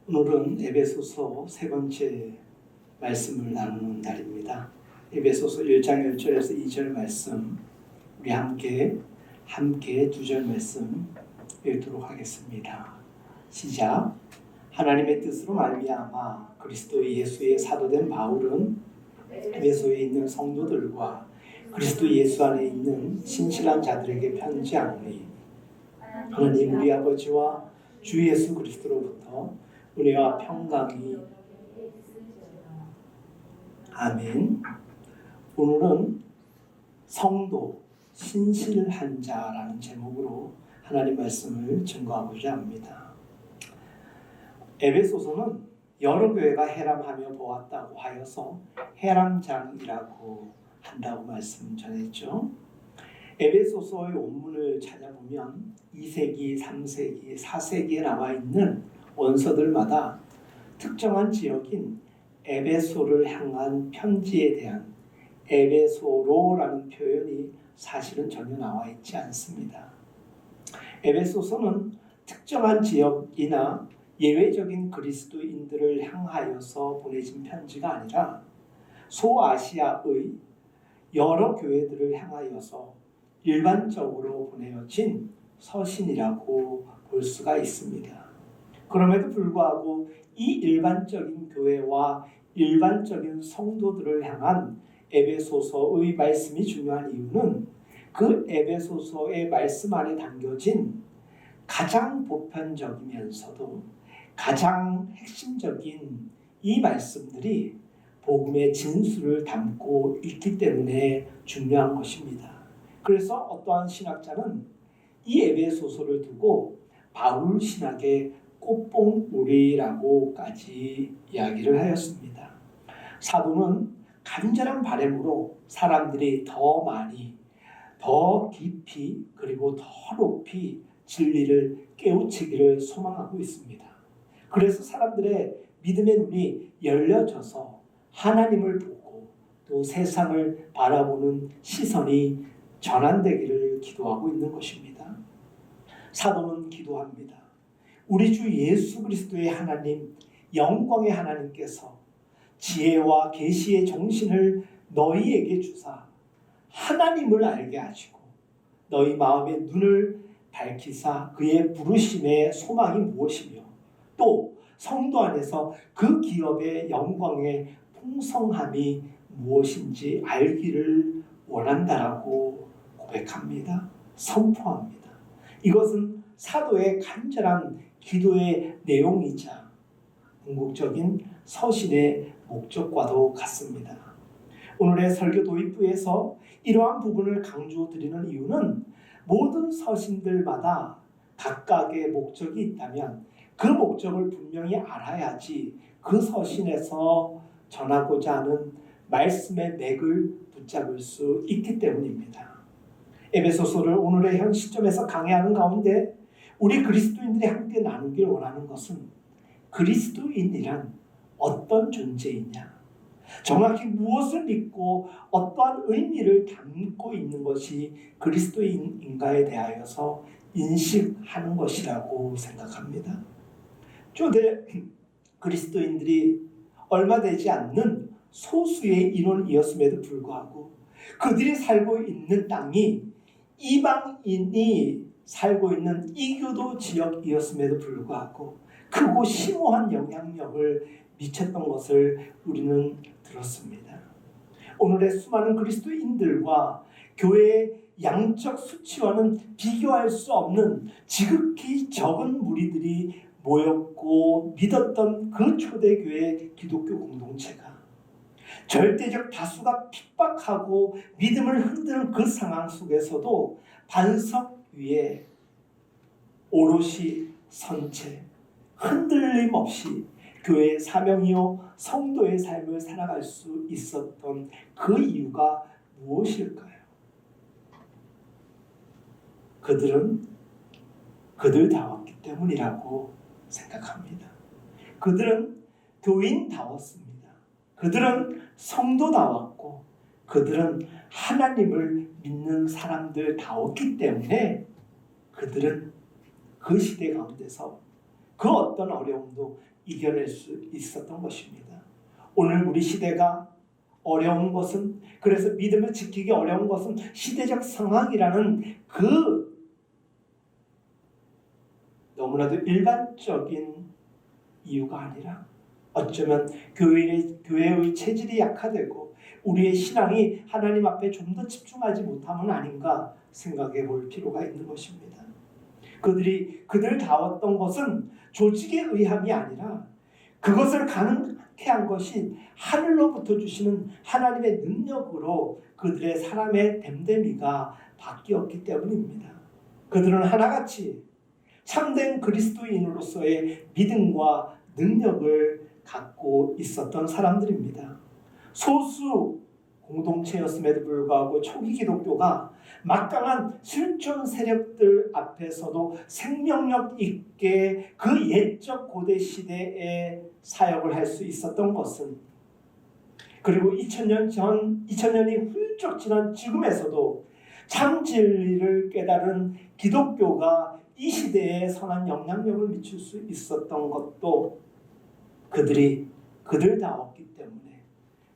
오늘은 에베소서 세 번째 말씀을 나누는 날입니다. 에베소서 1장 1절에서 2절 말씀 우리 함께 두 절 말씀 읽도록 하겠습니다. 시작. 하나님의 뜻으로 말미암아 그리스도 예수의 사도된 바울은 에베소에 있는 성도들과 그리스도 예수 안에 있는 신실한 자들에게 편지하노니 하나님 우리 아버지와 주 예수 그리스도로부터 은혜와 평강이 아멘. 오늘은 성도 신실한 자라는 제목으로 하나님 말씀을 증거하고자 합니다. 에베소서는 여러 교회가 해람하며 보았다고 하여서 해람장이라고 한다고 말씀 전했죠. 에베소서의 원문을 찾아보면 2세기, 3세기, 4세기에 나와 있는 원서들마다 특정한 지역인 에베소를 향한 편지에 대한 에베소로라는 표현이 사실은 전혀 나와 있지 않습니다. 에베소서는 특정한 지역이나 예외적인 그리스도인들을 향하여서 보내진 편지가 아니라 소아시아의 여러 교회들을 향하여서 일반적으로 보내어진 서신이라고 볼 수가 있습니다. 그럼에도 불구하고 이 일반적인 교회와 일반적인 성도들을 향한 에베소서의 말씀이 중요한 이유는 그 에베소서의 말씀 안에 담겨진 가장 보편적이면서도 가장 핵심적인 이 말씀들이 복음의 진수를 담고 있기 때문에 중요한 것입니다. 그래서 어떠한 신학자는 이 에베소서를 두고 바울 신학의 꽃봉우리라고까지 이야기를 하였습니다. 사도는 간절한 바람으로 사람들이 더 많이, 더 깊이, 그리고 더 높이 진리를 깨우치기를 소망하고 있습니다. 그래서 사람들의 믿음의 눈이 열려져서 하나님을 보고 또 세상을 바라보는 시선이 전환되기를 기도하고 있는 것입니다. 사도는 기도합니다. 우리 주 예수 그리스도의 하나님, 영광의 하나님께서 지혜와 계시의 정신을 너희에게 주사 하나님을 알게 하시고 너희 마음의 눈을 밝히사 그의 부르심의 소망이 무엇이며 또 성도 안에서 그 기업의 영광의 풍성함이 무엇인지 알기를 원한다라고 고백합니다. 선포합니다. 이것은 사도의 간절한 기도의 내용이자 궁극적인 서신의 목적과도 같습니다. 오늘의 설교 도입부에서 이러한 부분을 강조드리는 이유는 모든 서신들마다 각각의 목적이 있다면 그 목적을 분명히 알아야지 그 서신에서 전하고자 하는 말씀의 맥을 붙잡을 수 있기 때문입니다. 에베소서를 오늘의 현 시점에서 강해하는 가운데 우리 그리스도인들이 함께 나누길 원하는 것은 그리스도인이란 어떤 존재이냐, 정확히 무엇을 믿고 어떠한 의미를 담고 있는 것이 그리스도인인가에 대하여서 인식하는 것이라고 생각합니다. 초대 그리스도인들이 얼마 되지 않는 소수의 인원이었음에도 불구하고 그들이 살고 있는 땅이 이방인이 살고 있는 이교도 지역이었음에도 불구하고 크고 심오한 영향력을 미쳤던 것을 우리는 들었습니다. 오늘의 수많은 그리스도인들과 교회의 양적 수치와는 비교할 수 없는 지극히 적은 무리들이 모였고 믿었던 그 초대교회 기독교 공동체가 절대적 다수가 핍박하고 믿음을 흔드는 그 상황 속에서도 반석 위에 오롯이 선 채 흔들림 없이 교회의 사명이요 성도의 삶을 살아갈 수 있었던 그 이유가 무엇일까요? 그들은 그들다웠기 때문이라고 생각합니다. 그들은 교인다웠습니다. 그들은 성도다웠고 그들은 하나님을 믿는 사람들다웠기 때문에 그들은 그 시대 가운데서 그 어떤 어려움도 이겨낼 수 있었던 것입니다. 오늘 우리 시대가 어려운 것은, 그래서 믿음을 지키기 어려운 것은 시대적 상황이라는 그 너무나도 일반적인 이유가 아니라 어쩌면 교회의 체질이 약화되고 우리의 신앙이 하나님 앞에 좀 더 집중하지 못함은 아닌가 생각해 볼 필요가 있는 것입니다. 그들다웠던 것은 조직의 의함이 아니라 그것을 가능케 한 것이 하늘로부터 주시는 하나님의 능력으로 그들의 사람의 됨됨이가 바뀌었기 때문입니다. 그들은 하나같이 참된 그리스도인으로서의 믿음과 능력을 갖고 있었던 사람들입니다. 소수 공동체였음에도 불구하고 초기 기독교가 막강한 실존 세력들 앞에서도 생명력 있게 그 옛적 고대 시대에 사역을 할 수 있었던 것은, 그리고 2000년이 훌쩍 지난 지금에서도 참 진리를 깨달은 기독교가 이 시대에 선한 영향력을 미칠 수 있었던 것도 그들다웠기 때문에,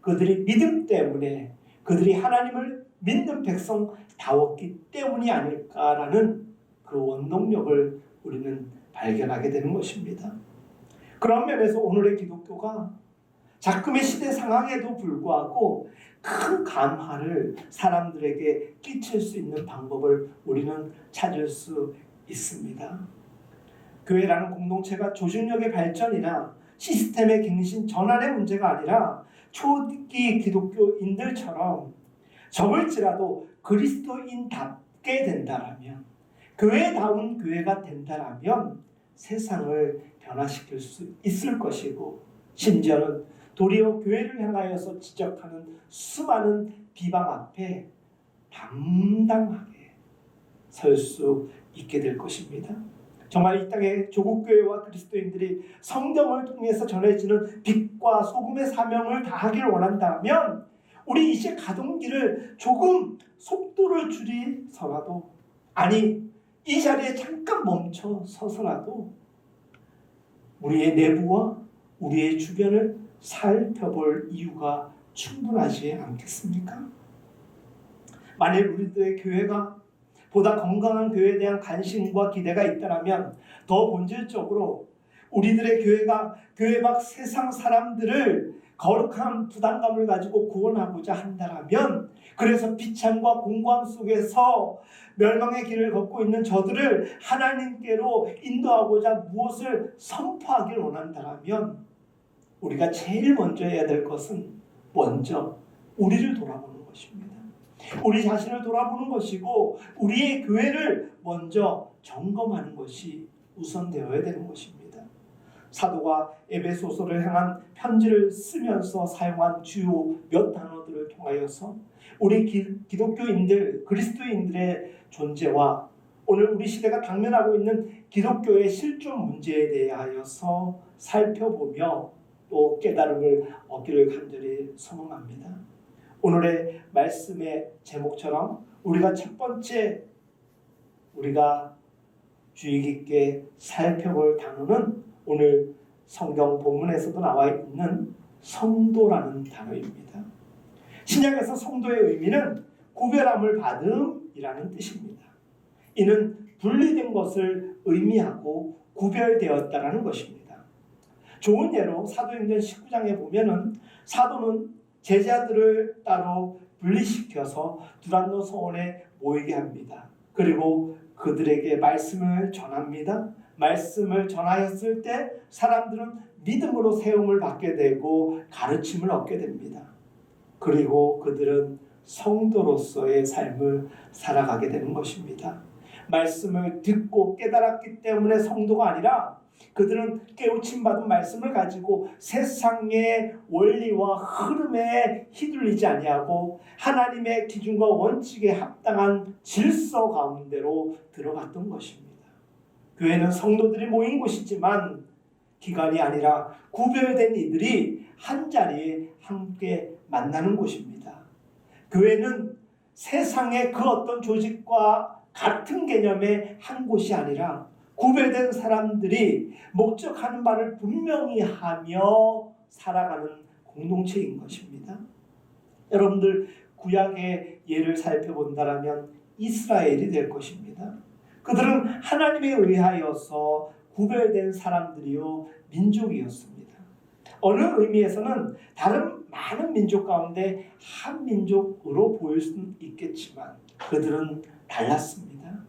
그들이 믿음 때문에, 그들이 하나님을 믿는 백성다웠기 때문이 아닐까라는 그 원동력을 우리는 발견하게 되는 것입니다. 그런 면에서 오늘의 기독교가 작금의 시대 상황에도 불구하고 큰 감화를 사람들에게 끼칠 수 있는 방법을 우리는 찾을 수 있습니다. 교회라는 공동체가 조직력의 발전이나 시스템의 갱신 전환의 문제가 아니라 초기 기독교인들처럼 적을지라도 그리스도인답게 된다라면, 교회다운 교회가 된다라면 세상을 변화시킬 수 있을 것이고, 심지어는 도리어 교회를 향하여서 지적하는 수많은 비방 앞에 담담하게 설 수 있게 될 것입니다. 정말 이 땅의 조국교회와 그리스도인들이 성경을 통해서 전해지는 빛과 소금의 사명을 다하기를 원한다면 우리 이제 가던 길을 조금 속도를 줄이서라도, 아니 이 자리에 잠깐 멈춰 서서라도 우리의 내부와 우리의 주변을 살펴볼 이유가 충분하지 않겠습니까? 만일 우리들의 교회가 보다 건강한 교회에 대한 관심과 기대가 있다면 더 본질적으로 우리들의 교회가 교회 밖 세상 사람들을 거룩한 부담감을 가지고 구원하고자 한다면, 그래서 비참과 공고함 속에서 멸망의 길을 걷고 있는 저들을 하나님께로 인도하고자 무엇을 선포하길 원한다면 우리가 제일 먼저 해야 될 것은 먼저 우리를 돌아보는 것입니다. 우리 자신을 돌아보는 것이고 우리의 교회를 먼저 점검하는 것이 우선되어야 되는 것입니다. 사도가 에베소서를 향한 편지를 쓰면서 사용한 주요 몇 단어들을 통하여서 우리 기독교인들, 그리스도인들의 존재와 오늘 우리 시대가 당면하고 있는 기독교의 실존 문제에 대하여서 살펴보며 또 깨달음을 얻기를 간절히 소망합니다. 오늘의 말씀의 제목처럼 우리가 첫 번째 우리가 주의 깊게 살펴볼 단어는 오늘 성경 본문에서도 나와 있는 성도라는 단어입니다. 신약에서 성도의 의미는 구별함을 받음이라는 뜻입니다. 이는 분리된 것을 의미하고 구별되었다라는 것입니다. 좋은 예로 사도행전 19장에 보면은 사도는 제자들을 따로 분리시켜서 두란노 서원에 모이게 합니다. 그리고 그들에게 말씀을 전합니다. 말씀을 전하였을 때 사람들은 믿음으로 세움을 받게 되고 가르침을 얻게 됩니다. 그리고 그들은 성도로서의 삶을 살아가게 되는 것입니다. 말씀을 듣고 깨달았기 때문에 성도가 아니라 그들은 깨우침 받은 말씀을 가지고 세상의 원리와 흐름에 휘둘리지 아니하고 하나님의 기준과 원칙에 합당한 질서 가운데로 들어갔던 것입니다. 교회는 성도들이 모인 곳이지만 기관이 아니라 구별된 이들이 한 자리에 함께 만나는 곳입니다. 교회는 세상의 그 어떤 조직과 같은 개념의 한 곳이 아니라 구별된 사람들이 목적하는 바를 분명히 하며 살아가는 공동체인 것입니다. 여러분들 구약의 예를 살펴본다면 이스라엘이 될 것입니다. 그들은 하나님에 의하여서 구별된 사람들이요 민족이었습니다. 어느 의미에서는 다른 많은 민족 가운데 한 민족으로 보일 수는 있겠지만 그들은 달랐습니다.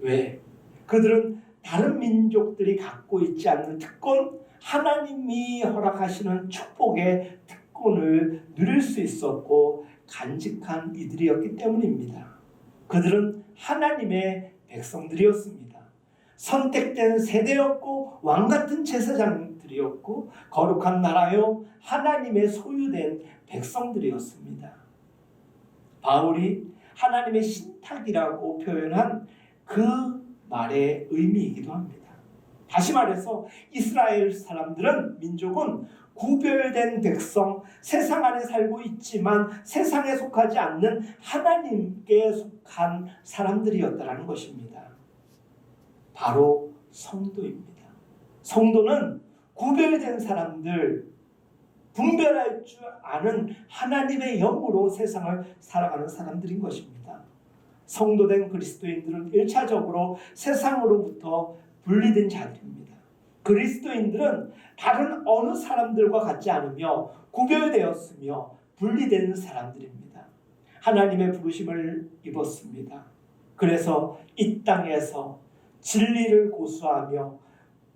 왜? 그들은 다른 민족들이 갖고 있지 않는 특권, 하나님이 허락하시는 축복의 특권을 누릴 수 있었고 간직한 이들이었기 때문입니다. 그들은 하나님의 백성들이었습니다. 선택된 세대였고 왕같은 제사장들이었고 거룩한 나라요 하나님의 소유된 백성들이었습니다. 바울이 하나님의 신탁이라고 표현한 그 말의 의미이기도 합니다. 다시 말해서 이스라엘 사람들은 민족은 구별된 백성, 세상 안에 살고 있지만 세상에 속하지 않는 하나님께 속한 사람들이었다는 것입니다. 바로 성도입니다. 성도는 구별된 사람들, 분별할 줄 아는 하나님의 영으로 세상을 살아가는 사람들인 것입니다. 성도된 그리스도인들은 1차적으로 세상으로부터 분리된 자들입니다. 그리스도인들은 다른 어느 사람들과 같지 않으며 구별되었으며 분리된 사람들입니다. 하나님의 부르심을 입었습니다. 그래서 이 땅에서 진리를 고수하며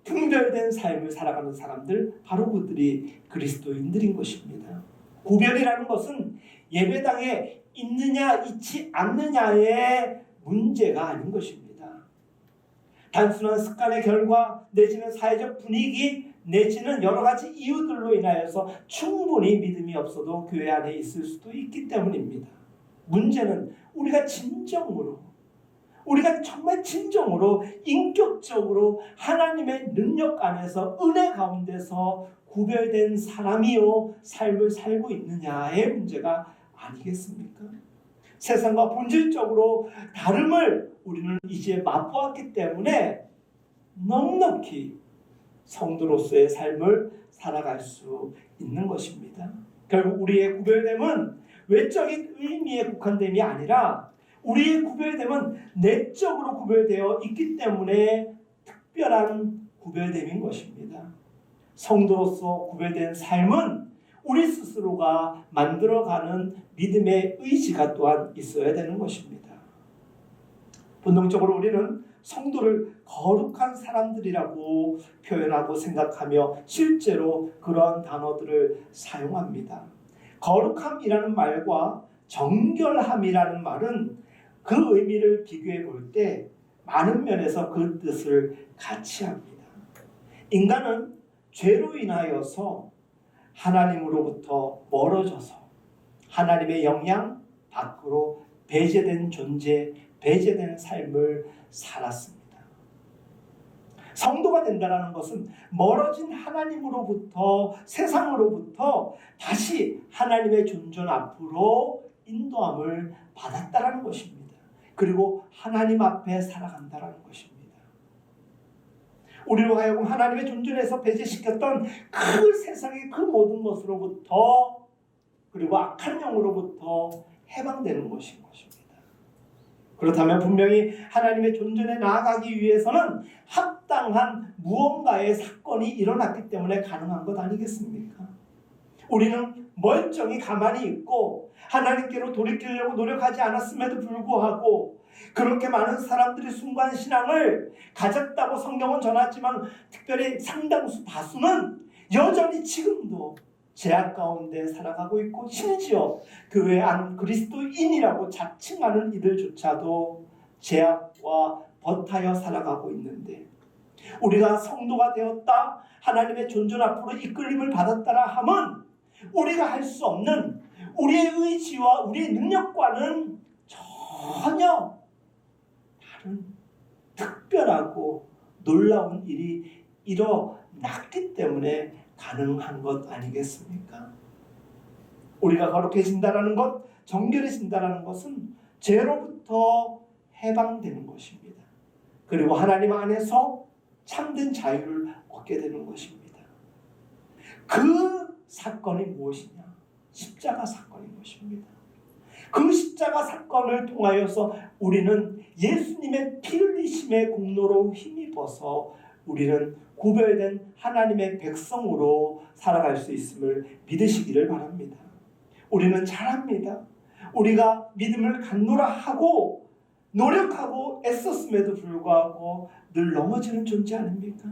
분별된 삶을 살아가는 사람들, 바로 그들이 그리스도인들인 것입니다. 구별이라는 것은 예배당에 있느냐 있지 않느냐의 문제가 아닌 것입니다. 단순한 습관의 결과 내지는 사회적 분위기 내지는 여러 가지 이유들로 인하여서 충분히 믿음이 없어도 교회 안에 있을 수도 있기 때문입니다. 문제는 우리가 정말 진정으로 인격적으로 하나님의 능력 안에서 은혜 가운데서 구별된 사람이요 삶을 살고 있느냐의 문제가 아니겠습니까? 세상과 본질적으로 다름을 우리는 이제 맛보았기 때문에 넉넉히 성도로서의 삶을 살아갈 수 있는 것입니다. 결국 우리의 구별됨은 외적인 의미에 국한됨이 아니라 우리의 구별됨은 내적으로 구별되어 있기 때문에 특별한 구별됨인 것입니다. 성도로서 구별된 삶은 우리 스스로가 만들어가는 믿음의 의지가 또한 있어야 되는 것입니다. 본능적으로 우리는 성도를 거룩한 사람들이라고 표현하고 생각하며 실제로 그러한 단어들을 사용합니다. 거룩함이라는 말과 정결함이라는 말은 그 의미를 비교해 볼 때 많은 면에서 그 뜻을 같이 합니다. 인간은 죄로 인하여서 하나님으로부터 멀어져서 하나님의 영향 밖으로 배제된 존재, 배제된 삶을 살았습니다. 성도가 된다는 것은 멀어진 하나님으로부터 세상으로부터 다시 하나님의 존전 앞으로 인도함을 받았다는 것입니다. 그리고 하나님 앞에 살아간다는 것입니다. 우리로 하여금 하나님의 존전에서 배제시켰던 그 세상의 그 모든 것으로부터 그리고 악한 영으로부터 해방되는 것인 것입니다. 그렇다면 분명히 하나님의 존전에 나아가기 위해서는 합당한 무언가의 사건이 일어났기 때문에 가능한 것 아니겠습니까? 우리는 멀쩡히 가만히 있고 하나님께로 돌이키려고 노력하지 않았음에도 불구하고 그렇게 많은 사람들이 순간 신앙을 가졌다고 성경은 전하지만 특별히 상당수 다수는 여전히 지금도 죄악 가운데 살아가고 있고 심지어 교회 안 그리스도인이라고 자칭하는 이들조차도 죄악과 버타여 살아가고 있는데 우리가 성도가 되었다 하나님의 존전 앞으로 이끌림을 받았다라 함은 우리가 할 수 없는 우리의 의지와 우리의 능력과는 전혀 다른 특별하고 놀라운 일이 일어났기 때문에 가능한 것 아니겠습니까? 우리가 거룩해진다는 것, 정결해진다는 것은 죄로부터 해방되는 것입니다. 그리고 하나님 안에서 참된 자유를 얻게 되는 것입니다. 그 사건이 무엇이냐? 십자가 사건인 것입니다. 그 십자가 사건을 통하여서 우리는 예수님의 피 흘리심의 공로로 힘입어서 우리는 구별된 하나님의 백성으로 살아갈 수 있음을 믿으시기를 바랍니다. 우리는 잘합니다. 우리가 믿음을 갖노라 하고 노력하고 애썼음에도 불구하고 늘 넘어지는 존재 아닙니까?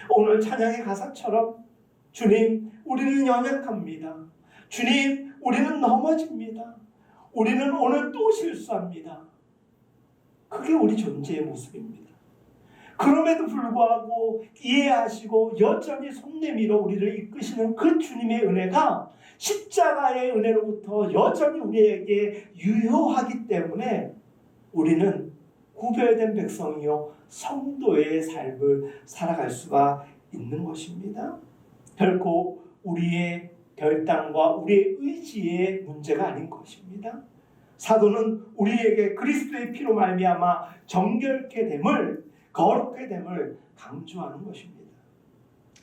오늘 찬양의 가사처럼 주님, 우리는 연약합니다. 주님, 우리는 넘어집니다. 우리는 오늘 또 실수합니다. 그게 우리 존재의 모습입니다. 그럼에도 불구하고 이해하시고 여전히 손 내밀어 우리를 이끄시는 그 주님의 은혜가 십자가의 은혜로부터 여전히 우리에게 유효하기 때문에 우리는 구별된 백성이요 성도의 삶을 살아갈 수가 있는 것입니다. 결코 우리의 결단과 우리의 의지의 문제가 아닌 것입니다. 사도는 우리에게 그리스도의 피로 말미암아 정결케 됨을, 거룩게 됨을 강조하는 것입니다.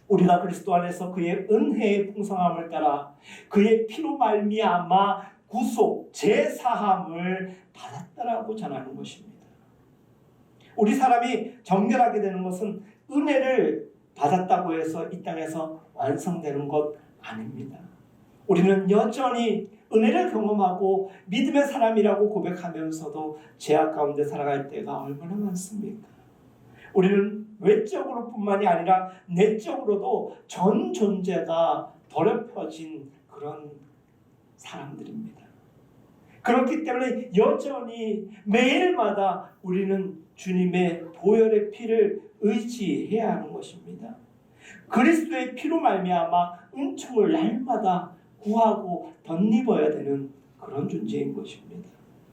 우리가 그리스도 안에서 그의 은혜의 풍성함을 따라 그의 피로 말미암아 구속, 제사함을 받았다라고 전하는 것입니다. 우리 사람이 정결하게 되는 것은 은혜를 받았다고 해서 이 땅에서 완성되는 것 아닙니다. 우리는 여전히 은혜를 경험하고 믿음의 사람이라고 고백하면서도 죄악 가운데 살아갈 때가 얼마나 많습니까? 우리는 외적으로 뿐만이 아니라 내적으로도 전 존재가 더럽혀진 그런 사람들입니다. 그렇기 때문에 여전히 매일마다 우리는 주님의 보혈의 피를 의지해야 하는 것입니다. 그리스도의 피로 말미암아 은총을 날마다 구하고 덧입어야 되는 그런 존재인 것입니다.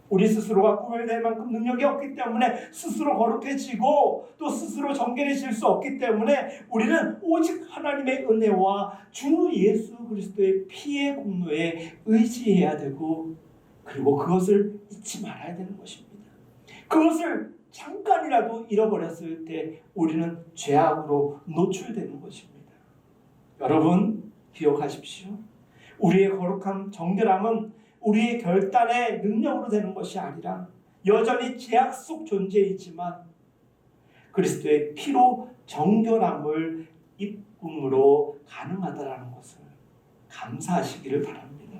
우리 스스로가 구별될 만큼 능력이 없기 때문에 스스로 거룩해지고 또 스스로 정결해질 수 없기 때문에 우리는 오직 하나님의 은혜와 주 예수 그리스도의 피의 공로에 의지해야 되고 그리고 그것을 잊지 말아야 되는 것입니다. 그것을 잠깐이라도 잃어버렸을 때 우리는 죄악으로 노출되는 것입니다. 여러분 기억하십시오. 우리의 거룩함, 정결함은 우리의 결단의 능력으로 되는 것이 아니라 여전히 죄악 속 존재이지만 그리스도의 피로 정결함을 입음으로 가능하다라는 것을 감사하시기를 바랍니다.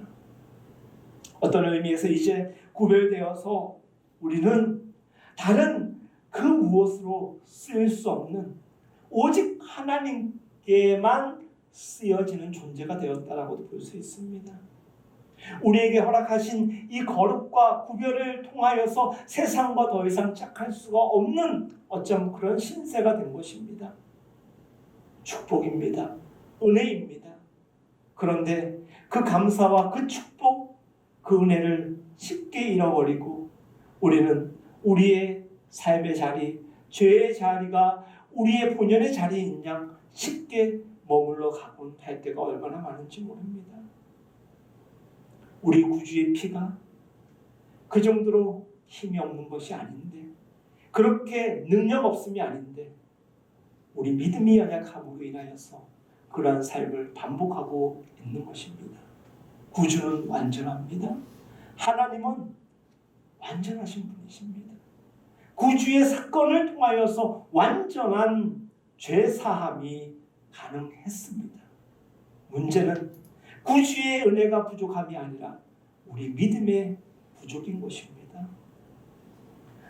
어떤 의미에서 이제 구별되어서 우리는 다른 그 무엇으로 쓰일 수 없는 오직 하나님께만 쓰여지는 존재가 되었다라고도 볼 수 있습니다. 우리에게 허락하신 이 거룩과 구별을 통하여서 세상과 더 이상 착할 수가 없는 어쩜 그런 신세가 된 것입니다. 축복입니다. 은혜입니다. 그런데 그 감사와 그 축복, 그 은혜를 쉽게 잃어버리고 우리는 우리의 삶의 자리, 죄의 자리가 우리의 본연의 자리인 양 쉽게 머물러 가곤 할 때가 얼마나 많은지 모릅니다. 우리 구주의 피가 그 정도로 힘이 없는 것이 아닌데 그렇게 능력 없음이 아닌데 우리 믿음이 연약함으로 인하여서 그러한 삶을 반복하고 있는 것입니다. 구주는 완전합니다. 하나님은 완전하신 분이십니다. 구주의 사건을 통하여서 완전한 죄사함이 가능했습니다. 문제는 구주의 은혜가 부족함이 아니라 우리 믿음의 부족인 것입니다.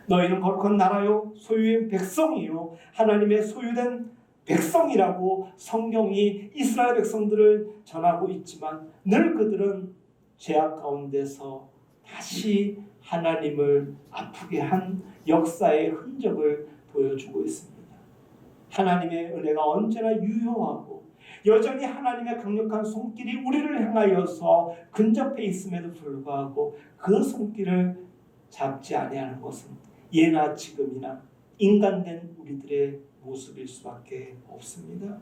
너희는 거룩한 나라요 소유의 백성이요 하나님의 소유된 백성이라고 성경이 이스라엘 백성들을 전하고 있지만 늘 그들은 죄악 가운데서 다시 하나님을 아프게 한 역사의 흔적을 보여주고 있습니다. 하나님의 은혜가 언제나 유효하고 여전히 하나님의 강력한 손길이 우리를 향하여서 근접해 있음에도 불구하고 그 손길을 잡지 아니하는 것은 예나 지금이나 인간된 우리들의 모습일 수밖에 없습니다.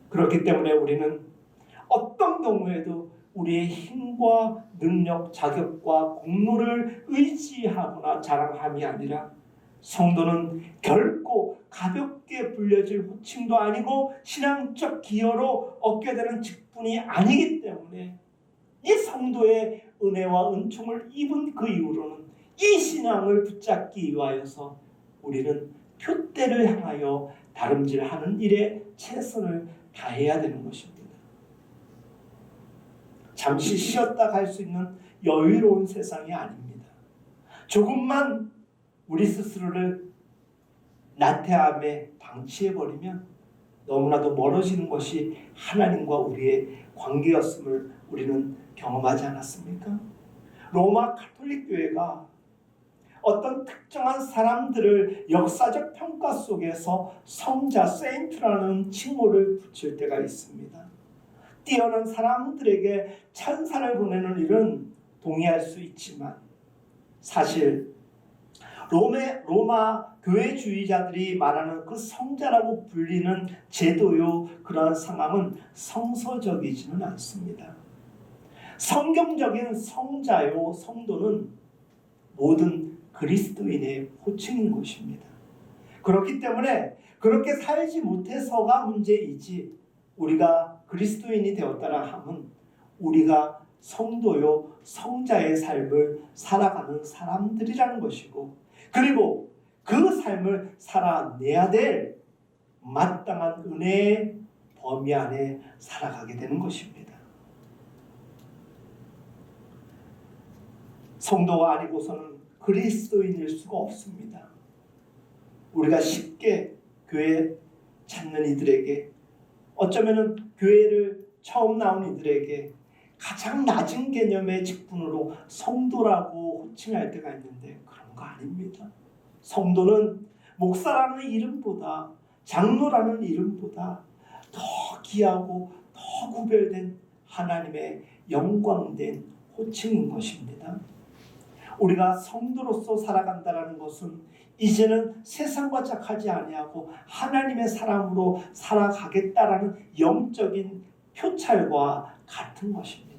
그렇기 때문에 우리는 어떤 경우에도 우리의 힘과 능력, 자격과 공로를 의지하거나 자랑함이 아니라 성도는 결코 가볍게 쉽게 불려질 호칭도 아니고 신앙적 기여로 얻게 되는 직분이 아니기 때문에 이 성도의 은혜와 은총을 입은 그 이후로는 이 신앙을 붙잡기 위하여서 우리는 표대를 향하여 다름질하는 일에 최선을 다해야 되는 것입니다. 잠시 쉬었다 갈 수 있는 여유로운 세상이 아닙니다. 조금만 우리 스스로를 나태함에 방치해버리면 너무나도 멀어지는 것이 하나님과 우리의 관계였음을 우리는 경험하지 않았습니까? 로마 가톨릭 교회가 어떤 특정한 사람들을 역사적 평가 속에서 성자, 세인트라는 칭호를 붙일 때가 있습니다. 뛰어난 사람들에게 찬사를 보내는 일은 동의할 수 있지만 사실 로마 교회주의자들이 말하는 그 성자라고 불리는 제도요, 그러한 상황은 성서적이지는 않습니다. 성경적인 성자요, 성도는 모든 그리스도인의 호칭인 것입니다. 그렇기 때문에 그렇게 살지 못해서가 문제이지 우리가 그리스도인이 되었다라 함은 우리가 성도요, 성자의 삶을 살아가는 사람들이라는 것이고 그리고 그 삶을 살아내야 될 마땅한 은혜의 범위 안에 살아가게 되는 것입니다. 성도가 아니고서는 그리스도인일 수가 없습니다. 우리가 쉽게 교회 찾는 이들에게 어쩌면은 교회를 처음 나온 이들에게 가장 낮은 개념의 직분으로 성도라고 호칭할 때가 있는데 그런 거 아닙니다. 성도는 목사라는 이름보다 장로라는 이름보다 더 귀하고 더 구별된 하나님의 영광된 호칭인 것입니다. 우리가 성도로서 살아간다는 것은 이제는 세상과 짝하지 아니하고 하나님의 사람으로 살아가겠다라는 영적인 표찰과 같은 것입니다.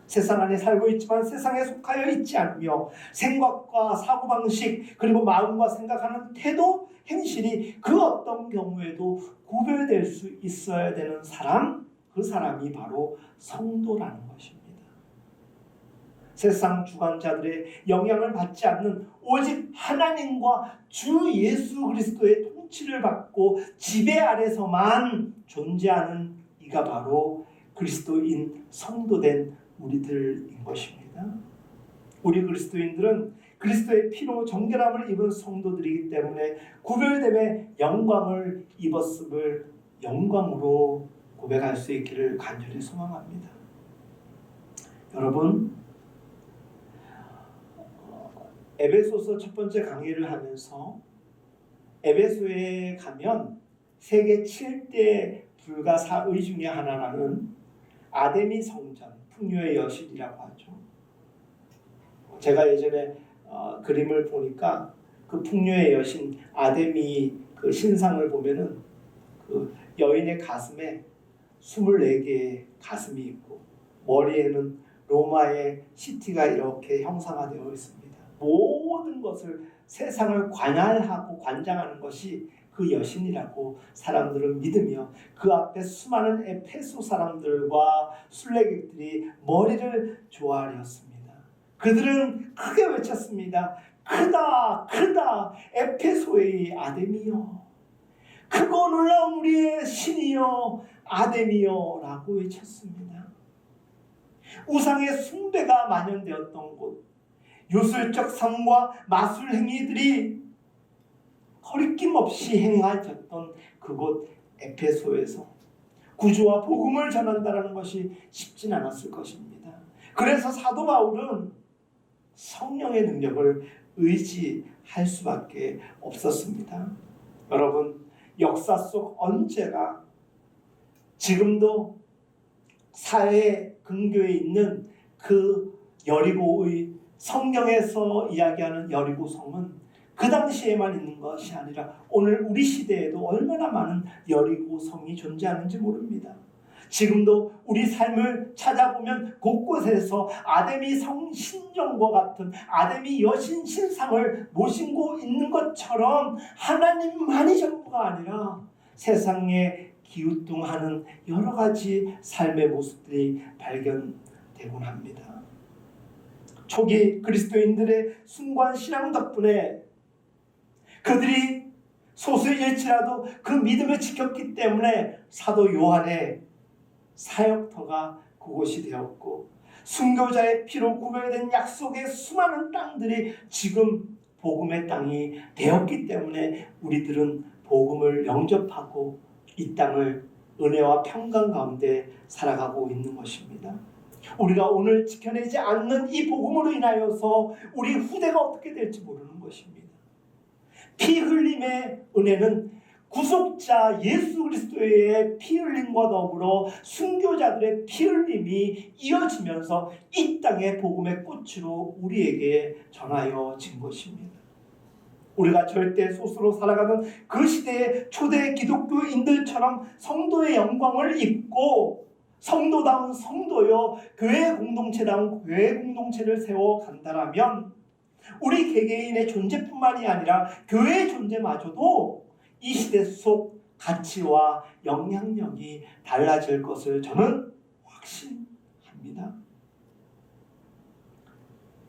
세상 안에 살고 있지만 세상에 속하여 있지 않으며 생각과 사고방식 그리고 마음과 생각하는 태도, 행실이 그 어떤 경우에도 구별될 수 있어야 되는 사람, 그 사람이 바로 성도라는 것입니다. 세상 주관자들의 영향을 받지 않는 오직 하나님과 주 예수 그리스도의 통치를 받고 지배 아래서만 존재하는 이가 바로 그리스도인 성도된 우리들인 것입니다. 우리 그리스도인들은 그리스도의 피로 정결함을 입은 성도들이기 때문에 구별됨의 영광을 입었음을 영광으로 고백할 수 있기를 간절히 소망합니다. 여러분, 에베소서 첫 번째 강의를 하면서 에베소에 가면 세계 7대 불가사의 중에 하나라는 아데미 성전, 풍요의 여신이라고 하죠. 제가 예전에 그림을 보니까 그 풍요의 여신 아데미 그 신상을 보면은 그 여인의 가슴에 24개의 가슴이 있고 머리에는 로마의 시티가 이렇게 형상화되어 있습니다. 모든 것을 세상을 관할하고 관장하는 것이 그 여신이라고 사람들은 믿으며 그 앞에 수많은 에페소 사람들과 순례객들이 머리를 조아렸습니다. 그들은 크게 외쳤습니다. 크다 크다 에페소의 아데미여, 크고 놀라운 우리의 신이여 아데미여 라고 외쳤습니다. 우상의 숭배가 만연되었던 곳, 요술적 삶과 마술 행위들이 거리낌 없이 행해졌던 그곳 에페소에서 구주와 복음을 전한다는 것이 쉽진 않았을 것입니다. 그래서 사도 바울은 성령의 능력을 의지할 수밖에 없었습니다. 여러분, 역사 속 언제가 지금도 사회 근교에 있는 그 여리고의 성경에서 이야기하는 여리고성은 그 당시에만 있는 것이 아니라 오늘 우리 시대에도 얼마나 많은 여리고성이 존재하는지 모릅니다. 지금도 우리 삶을 찾아보면 곳곳에서 아데미 신정과 같은 아데미 여신 신상을 모시고 있는 것처럼 하나님만이 전부가 아니라 세상에 기우뚱하는 여러 가지 삶의 모습들이 발견되곤 합니다. 초기 그리스도인들의 숭고한 신앙 덕분에 그들이 소수일지라도 그 믿음을 지켰기 때문에 사도 요한의 사역터가 그곳이 되었고, 순교자의 피로 구별된 약속의 수많은 땅들이 지금 복음의 땅이 되었기 때문에 우리들은 복음을 영접하고 이 땅을 은혜와 평강 가운데 살아가고 있는 것입니다. 우리가 오늘 지켜내지 않는 이 복음으로 인하여서 우리 후대가 어떻게 될지 모르는 것입니다. 피 흘림의 은혜는 구속자 예수 그리스도의 피 흘림과 더불어 순교자들의 피 흘림이 이어지면서 이 땅의 복음의 꽃으로 우리에게 전하여진 것입니다. 우리가 절대 소수로 살아가는 그 시대의 초대 기독교인들처럼 성도의 영광을 입고 성도다운 성도여 교회 공동체다운 교회 공동체를 세워간다라면 우리 개개인의 존재뿐만이 아니라 교회의 존재마저도 이 시대 속 가치와 영향력이 달라질 것을 저는 확신합니다.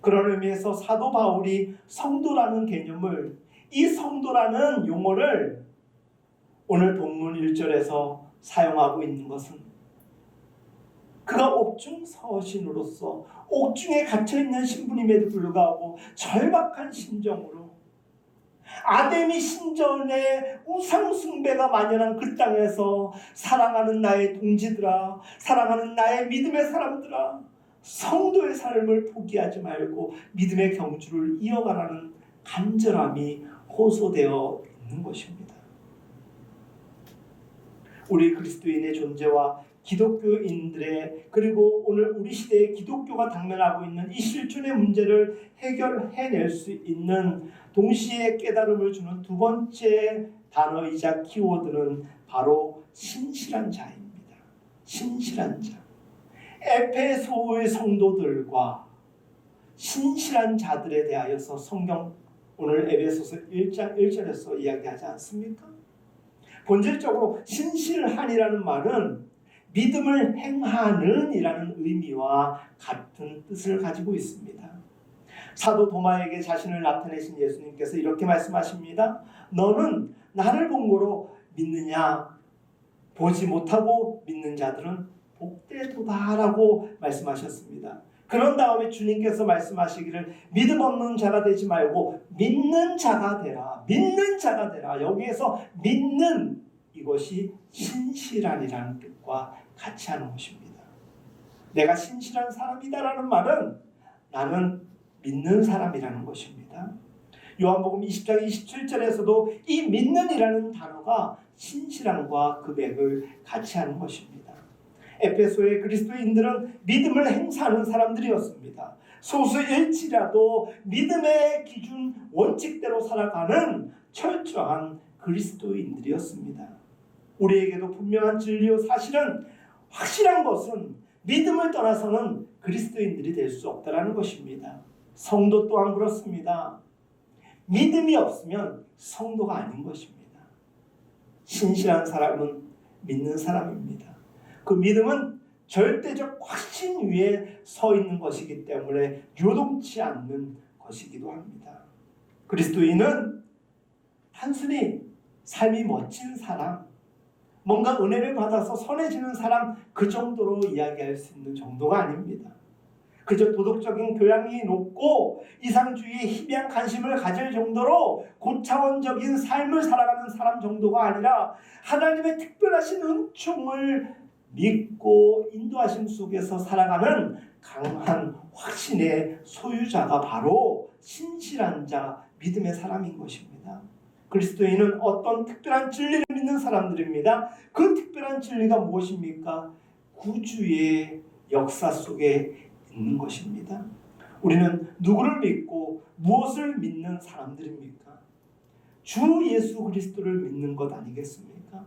그런 의미에서 사도 바울이 성도라는 개념을, 이 성도라는 용어를 오늘 본문 1절에서 사용하고 있는 것은 그가 옥중 서신으로서 옥중에 갇혀있는 신분임에도 불구하고 절박한 심정으로 아데미 신전의 우상 숭배가 만연한 그 땅에서 사랑하는 나의 동지들아, 사랑하는 나의 믿음의 사람들아, 성도의 삶을 포기하지 말고 믿음의 경주를 이어가라는 간절함이 호소되어 있는 것입니다. 우리 그리스도인의 존재와 기독교인들의, 그리고 오늘 우리 시대의 기독교가 당면하고 있는 이 실존의 문제를 해결해낼 수 있는 동시에 깨달음을 주는 두 번째 단어이자 키워드는 바로 신실한 자입니다. 신실한 자. 에베소의 성도들과 신실한 자들에 대하여서 성경 오늘 에베소서 1장 1절에서 이야기하지 않습니까? 본질적으로 신실한이라는 말은 믿음을 행하는 이라는 의미와 같은 뜻을 가지고 있습니다. 사도 도마에게 자신을 나타내신 예수님께서 이렇게 말씀하십니다. 너는 나를 본고로 믿느냐? 보지 못하고 믿는 자들은 복되도다라고 말씀하셨습니다. 그런 다음에 주님께서 말씀하시기를 믿음 없는 자가 되지 말고 믿는 자가 되라. 믿는 자가 되라. 여기에서 믿는, 이것이 신실한이라는 뜻과 같이 하는 것입니다. 내가 신실한 사람이다라는 말은 나는 믿는 사람이라는 것입니다. 요한복음 20장 27절에서도 이 믿는이라는 단어가 신실함과 금액을 같이 하는 것입니다. 에베소의 그리스도인들은 믿음을 행사하는 사람들이었습니다. 소수일지라도 믿음의 기준 원칙대로 살아가는 철저한 그리스도인들이었습니다. 우리에게도 분명한 진리요 사실은 확실한 것은 믿음을 떠나서는 그리스도인들이 될 수 없다는 것입니다. 성도 또한 그렇습니다. 믿음이 없으면 성도가 아닌 것입니다. 신실한 사람은 믿는 사람입니다. 그 믿음은 절대적 확신 위에 서 있는 것이기 때문에 요동치 않는 것이기도 합니다. 그리스도인은 단순히 삶이 멋진 사람, 뭔가 은혜를 받아서 선해지는 사람, 그 정도로 이야기할 수 있는 정도가 아닙니다. 그저 도덕적인 교양이 높고 이상주의에 희미한 관심을 가질 정도로 고차원적인 삶을 살아가는 사람 정도가 아니라 하나님의 특별하신 은총을 믿고 인도하심 속에서 살아가는 강한 확신의 소유자가 바로 신실한 자, 믿음의 사람인 것입니다. 그리스도인은 어떤 특별한 진리를 믿는 사람들입니다. 그 특별한 진리가 무엇입니까? 구주의 역사 속에 있는 것입니다. 우리는 누구를 믿고 무엇을 믿는 사람들입니까? 주 예수 그리스도를 믿는 것 아니겠습니까?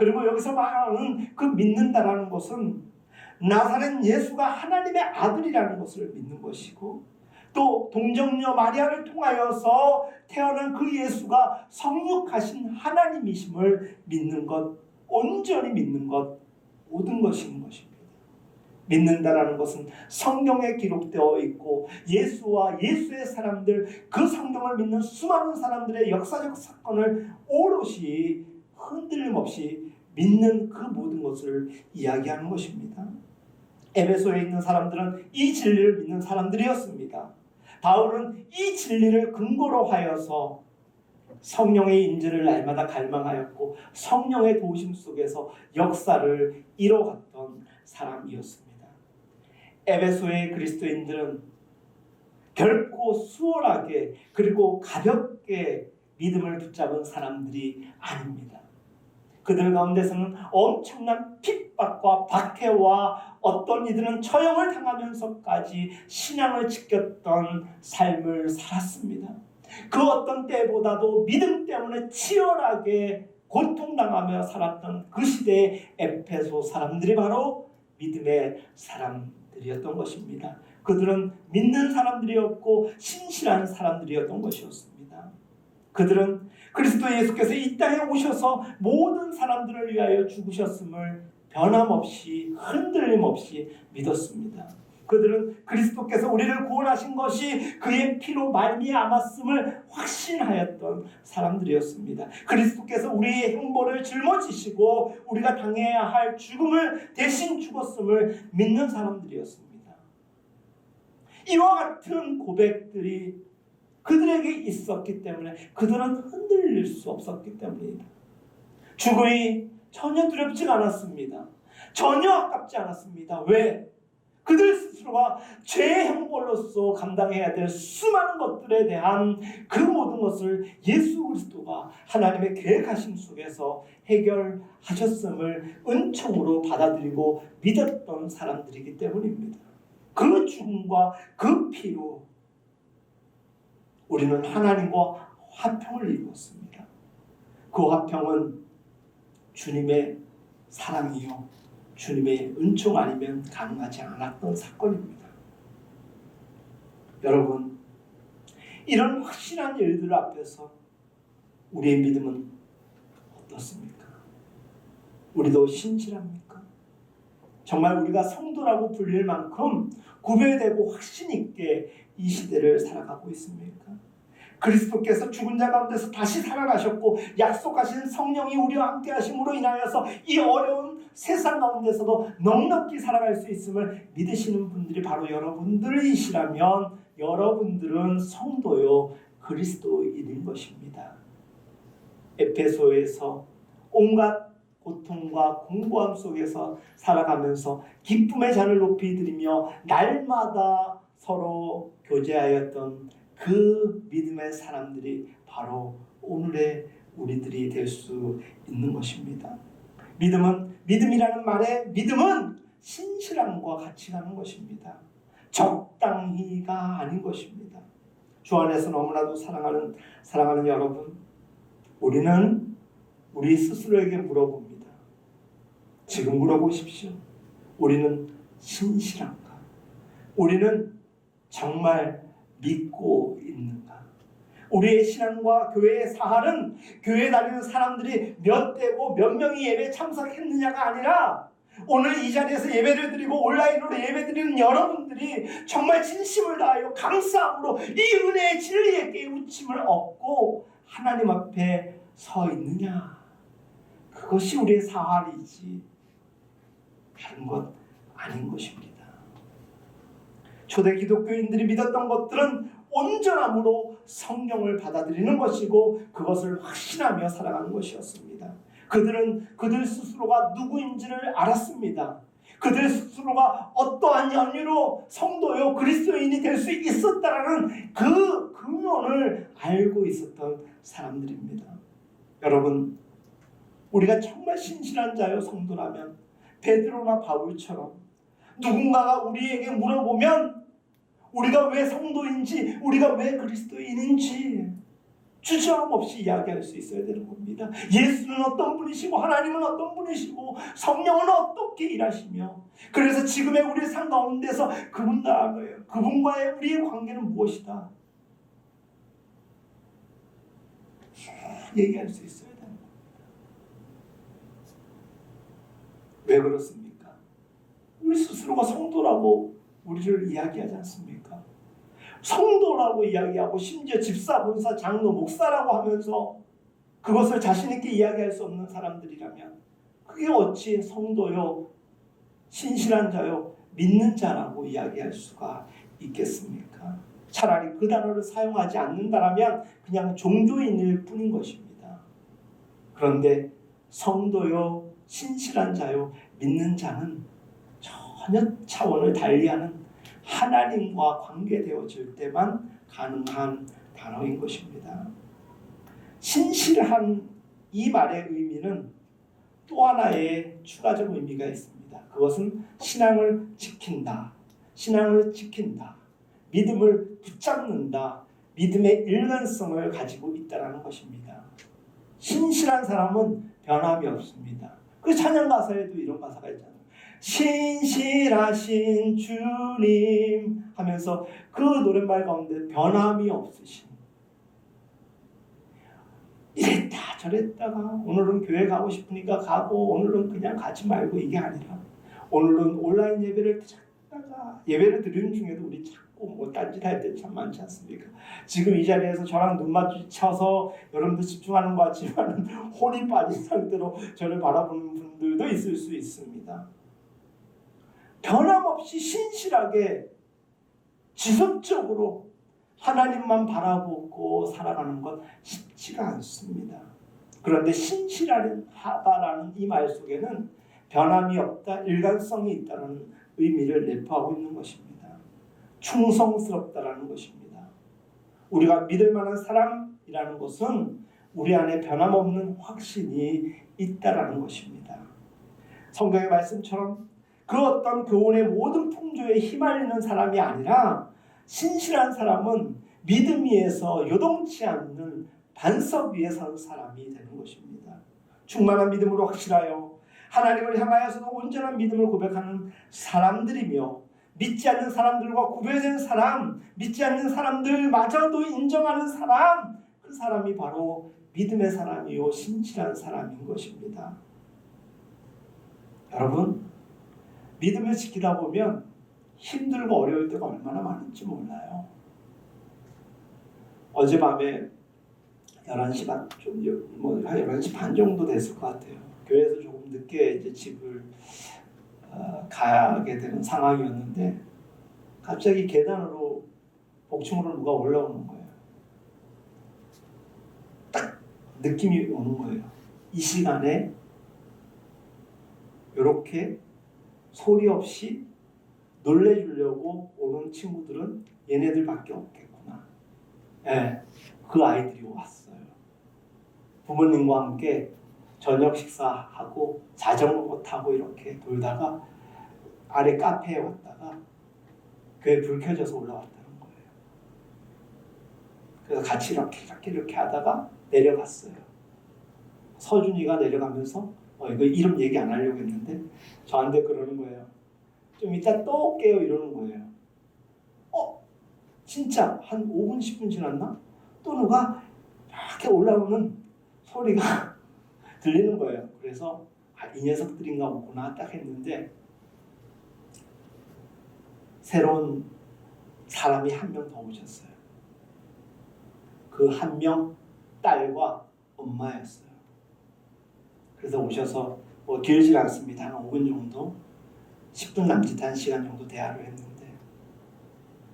그리고 여기서 말하는 그 믿는다라는 것은 나사렛 예수가 하나님의 아들이라는 것을 믿는 것이고, 또 동정녀 마리아를 통하여서 태어난 그 예수가 성육하신 하나님이심을 믿는 것, 온전히 믿는 것, 모든 것인 것입니다. 믿는다라는 것은 성경에 기록되어 있고 예수와 예수의 사람들, 그 성경을 믿는 수많은 사람들의 역사적 사건을 오롯이 흔들림 없이 믿는 그 모든 것을 이야기하는 것입니다. 에베소에 있는 사람들은 이 진리를 믿는 사람들이었습니다. 바울은 이 진리를 근거로 하여서 성령의 인재를 날마다 갈망하였고 성령의 도우심 속에서 역사를 이뤄갔던 사람이었습니다. 에베소의 그리스도인들은 결코 수월하게 그리고 가볍게 믿음을 붙잡은 사람들이 아닙니다. 그들 가운데서는 엄청난 핍박과 박해와 어떤 이들은 처형을 당하면서까지 신앙을 지켰던 삶을 살았습니다. 그 어떤 때보다도 믿음 때문에 치열하게 고통당하며 살았던 그 시대의 에베소 사람들이 바로 믿음의 사람들이었던 것입니다. 그들은 믿는 사람들이었고 신실한 사람들이었던 것이었습니다. 그들은 그리스도 예수께서 이 땅에 오셔서 모든 사람들을 위하여 죽으셨음을 변함없이 흔들림 없이 믿었습니다. 그들은 그리스도께서 우리를 구원하신 것이 그의 피로 말미암았음을 확신하였던 사람들이었습니다. 그리스도께서 우리의 형벌을 짊어지시고 우리가 당해야 할 죽음을 대신 죽었음을 믿는 사람들이었습니다. 이와 같은 고백들이 그들에게 있었기 때문에 그들은 흔들릴 수 없었기 때문입니다. 죽음이 전혀 두렵지가 않았습니다. 전혀 아깝지 않았습니다. 왜? 그들 스스로가 죄의 형벌로서 감당해야 될 수많은 것들에 대한 그 모든 것을 예수 그리스도가 하나님의 계획하심 속에서 해결하셨음을 은총으로 받아들이고 믿었던 사람들이기 때문입니다. 그 죽음과 그 피로 우리는 하나님과 화평을 이루었습니다. 그 화평은 주님의 사랑이요 주님의 은총 아니면 가능하지 않았던 사건입니다. 여러분, 이런 확실한 일들 앞에서 우리의 믿음은 어떻습니까? 우리도 신실합니까? 정말 우리가 성도라고 불릴 만큼 구별되고 확신 있게 이 시대를 살아가고 있습니까? 그리스도께서 죽은 자 가운데서 다시 살아나셨고 약속하신 성령이 우리와 함께 하심으로 인하여서 이 어려운 세상 가운데서도 넉넉히 살아갈 수 있음을 믿으시는 분들이 바로 여러분들이시라면 여러분들은 성도요 그리스도인인 것입니다. 에베소에서 온갖 고통과 공고함 속에서 살아가면서 기쁨의 잔을 높이 드리며 날마다 서로 교제하였던 그 믿음의 사람들이 바로 오늘의 우리들이 될 수 있는 것입니다. 믿음이라는 말에 믿음은 신실함과 같이 가는 것입니다. 적당히가 아닌 것입니다. 주 안에서 너무나도 사랑하는 여러분, 우리는 우리 스스로에게 물어봅니다. 지금 물어보십시오. 우리는 신실한가? 우리는 정말 믿고 있는가? 우리의 신앙과 교회의 사활은 교회에 다니는 사람들이 몇 대고 몇 명이 예배에 참석했느냐가 아니라 오늘 이 자리에서 예배를 드리고 온라인으로 예배 드리는 여러분들이 정말 진심을 다하여 감사함으로 이 은혜의 진리의 깨우침을 얻고 하나님 앞에 서 있느냐, 그것이 우리의 사활이지 다른 것 아닌 것입니다. 초대 기독교인들이 믿었던 것들은 온전함으로 성령을 받아들이는 것이고 그것을 확신하며 살아가는 것이었습니다. 그들은 그들 스스로가 누구인지를 알았습니다. 그들 스스로가 어떠한 연유로 성도요 그리스도인이 될 수 있었다라는 그 근원을 알고 있었던 사람들입니다. 여러분, 우리가 정말 신실한 자요 성도라면 베드로나 바울처럼 누군가가 우리에게 물어보면 우리가 왜 성도인지, 우리가 왜 그리스도인인지 주저함 없이 이야기할 수 있어야 되는 겁니다. 예수는 어떤 분이시고 하나님은 어떤 분이시고 성령은 어떻게 일하시며, 그래서 지금의 우리의 삶 가운데서 그분 나아가요. 그분과의 우리의 관계는 무엇이다 얘기할 수 있어야 되는 겁니다. 왜 그렇습니까? 우리 스스로가 성도라고 우리를 이야기하지 않습니까? 성도라고 이야기하고 심지어 집사, 본사, 장로, 목사라고 하면서 그것을 자신 있게 이야기할 수 없는 사람들이라면 그게 어찌 성도요, 신실한 자요, 믿는 자라고 이야기할 수가 있겠습니까? 차라리 그 단어를 사용하지 않는다라면 그냥 종교인일 뿐인 것입니다. 그런데 성도요, 신실한 자요, 믿는 자는 전혀 차원을 달리하는 하나님과 관계되어질 때만 가능한 단어인 것입니다. 신실한 이 말의 의미는 또 하나의 추가적 의미가 있습니다. 그것은 신앙을 지킨다, 신앙을 지킨다, 믿음을 붙잡는다, 믿음의 일관성을 가지고 있다는 것입니다. 신실한 사람은 변함이 없습니다. 그 찬양 가사에도 이런 가사가 있잖아요. 신실하신 주님 하면서 그 노랫말 가운데 변함이 없으신, 이랬다 저랬다가 오늘은 교회 가고 싶으니까 가고 오늘은 그냥 가지 말고 이게 아니라, 오늘은 온라인 예배를 찾다가 예배를 드리는 중에도 우리 자꾸 뭐 딴짓할 때 참 많지 않습니까? 지금 이 자리에서 저랑 눈 마주쳐서 여러분도 집중하는 것 같지만 혼이 빠진 상태로 저를 바라보는 분들도 있을 수 있습니다. 변함없이 신실하게 지속적으로 하나님만 바라보고 살아가는 건 쉽지가 않습니다. 그런데 신실하다라는 이 말 속에는 변함이 없다, 일관성이 있다는 의미를 내포하고 있는 것입니다. 충성스럽다라는 것입니다. 우리가 믿을 만한 사람이라는 것은 우리 안에 변함없는 확신이 있다라는 것입니다. 성경의 말씀처럼 그 어떤 교훈의 모든 풍조에 휘말리는 사람이 아니라 신실한 사람은 믿음 위에서 요동치 않는 반석 위에 서는 사람이 되는 것입니다. 충만한 믿음으로 확실하여 하나님을 향하여서도 온전한 믿음을 고백하는 사람들이며, 믿지 않는 사람들과 구별된 사람, 믿지 않는 사람들마저도 인정하는 사람, 그 사람이 바로 믿음의 사람이요 신실한 사람인 것입니다. 여러분, 믿음을 지키다 보면 힘들고 어려울 때가 얼마나 많은지 몰라요. 어젯밤에 11시 반, 한 11시 반 정도 됐을 것 같아요. 교회에서 조금 늦게 이제 집을 가게 되는 상황이었는데 갑자기 계단으로 복층으로 누가 올라오는 거예요. 딱 느낌이 오는 거예요. 이 시간에 이렇게 소리 없이 놀래주려고 오는 친구들은 얘네들밖에 없겠구나. 네, 그 아이들이 왔어요. 부모님과 함께 저녁 식사하고 자전거 타고 이렇게 돌다가 아래 카페에 왔다가 교회 불 켜져서 올라왔다는 거예요. 그래서 같이 이렇게 하다가 내려갔어요. 서준이가 내려가면서 이거 이름 얘기 안 하려고 했는데 저한테 그러는 거예요. 좀 이따 또 올게요 이러는 거예요. 진짜 한 5분 10분 지났나? 또 누가 이렇게 올라오는 소리가 들리는 거예요. 그래서 이 녀석들인가 보구나 딱 했는데 새로운 사람이 한 명 더 오셨어요. 그 한 명 딸과 엄마였어요. 그래서 오셔서 길지 않습니다. 한 5분 정도, 10분 남짓한 시간 정도 대화를 했는데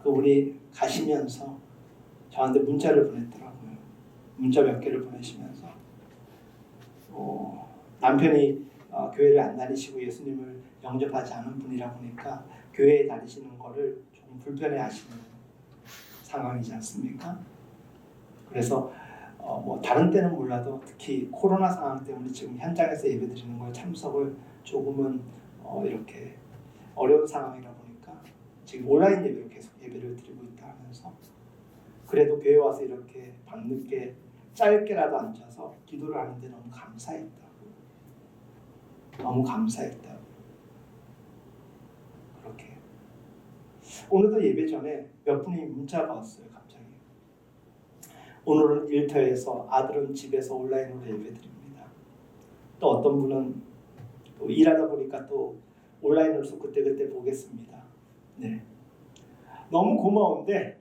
그분이 가시면서 저한테 문자를 보냈더라고요. 문자 몇 개를 보내시면서 남편이 교회를 안 다니시고 예수님을 영접하지 않은 분이라 보니까 교회에 다니시는 거를 조금 불편해하시는 상황이지 않습니까? 그래서 다른 때는 몰라도 특히 코로나 상황 때문에 지금 현장에서 예배드리는 걸 참석을 조금은 이렇게 어려운 상황이라 보니까 지금 온라인 예배로 계속 예배를 드리고 있다 하면서, 그래도 교회 와서 이렇게 밤늦게 짧게라도 앉아서 기도를 하는데 너무 감사했다고. 너무 감사했다고. 그렇게. 오늘도 예배 전에 몇 분이 문자가 왔어요. 갑자기. 오늘은 일터에서, 아들은 집에서 온라인으로 예배드립니다. 또 어떤 분은 또 일하다 보니까 또 온라인으로서 그때그때 보겠습니다. 네. 너무 고마운데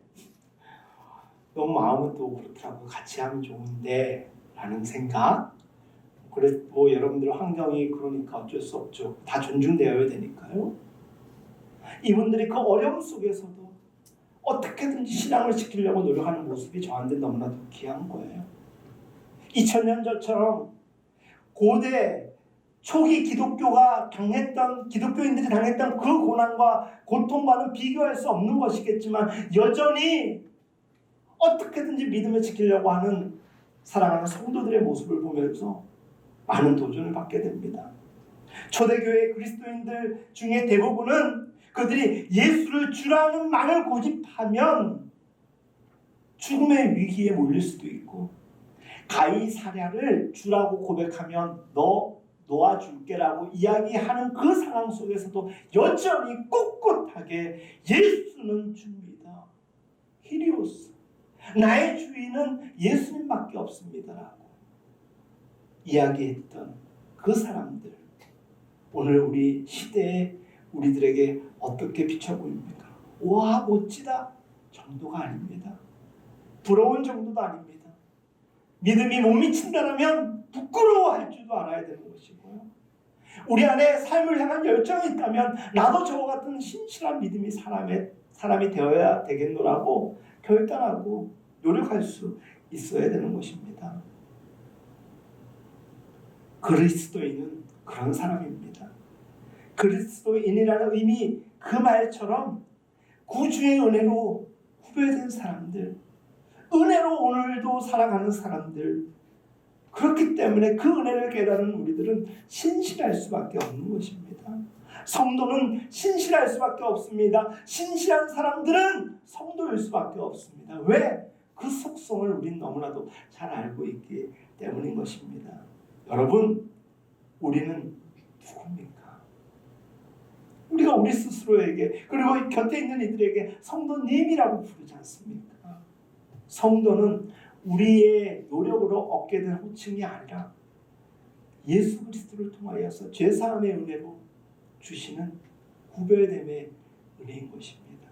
너무 마음은 또 그렇더라고. 같이 하면 좋은데 라는 생각. 그래 뭐 여러분들 환경이 그러니까 어쩔 수 없죠. 다 존중되어야 되니까요. 이분들이 그 어려움 속에서도 어떻게든지 신앙을 지키려고 노력하는 모습이 저한테 너무나도 귀한 거예요. 2000년 전처럼 고대 초기 기독교가 당했던, 기독교인들이 당했던 그 고난과 고통과는 비교할 수 없는 것이겠지만 여전히 어떻게든지 믿음을 지키려고 하는 사랑하는 성도들의 모습을 보면서 많은 도전을 받게 됩니다. 초대교회 그리스도인들 중에 대부분은 그들이 예수를 주라는 말을 고집하면 죽음의 위기에 몰릴 수도 있고, 가이사랴를 주라고 고백하면 너 놓아줄게라고 이야기하는 그 상황 속에서도 여전히 꿋꿋하게 예수는 줍니다. 히리오스, 나의 주인은 예수님밖에 없습니다라고 이야기했던 그 사람들, 오늘 우리 시대에 우리들에게 어떻게 비춰 보입니까? 와 멋지다 정도가 아닙니다. 부러운 정도도 아닙니다. 믿음이 못 미친다라면 부끄러워할 줄도 알아야 되는 것이고요. 우리 안에 삶을 향한 열정이 있다면 나도 저와 같은 신실한 믿음이 사람이 되어야 되겠노라고 결단하고 노력할 수 있어야 되는 것입니다. 그리스도인은 그런 사람입니다. 그리스도인이라는 의미 그 말처럼 구주의 은혜로 구별된 사람들, 은혜로 오늘도 살아가는 사람들, 그렇기 때문에 그 은혜를 깨달은 우리들은 신실할 수밖에 없는 것입니다. 성도는 신실할 수밖에 없습니다. 신실한 사람들은 성도일 수밖에 없습니다. 왜? 그 속성을 우리는 너무나도 잘 알고 있기 때문인 것입니다. 여러분, 우리는 누굽니까? 우리가 우리 스스로에게, 그리고 곁에 있는 이들에게 성도님이라고 부르지 않습니까? 성도는 우리의 노력으로 얻게 된 호칭이 아니라 예수 그리스도를 통하여서 죄사함의 은혜로 주시는 구별됨의 은혜인 것입니다.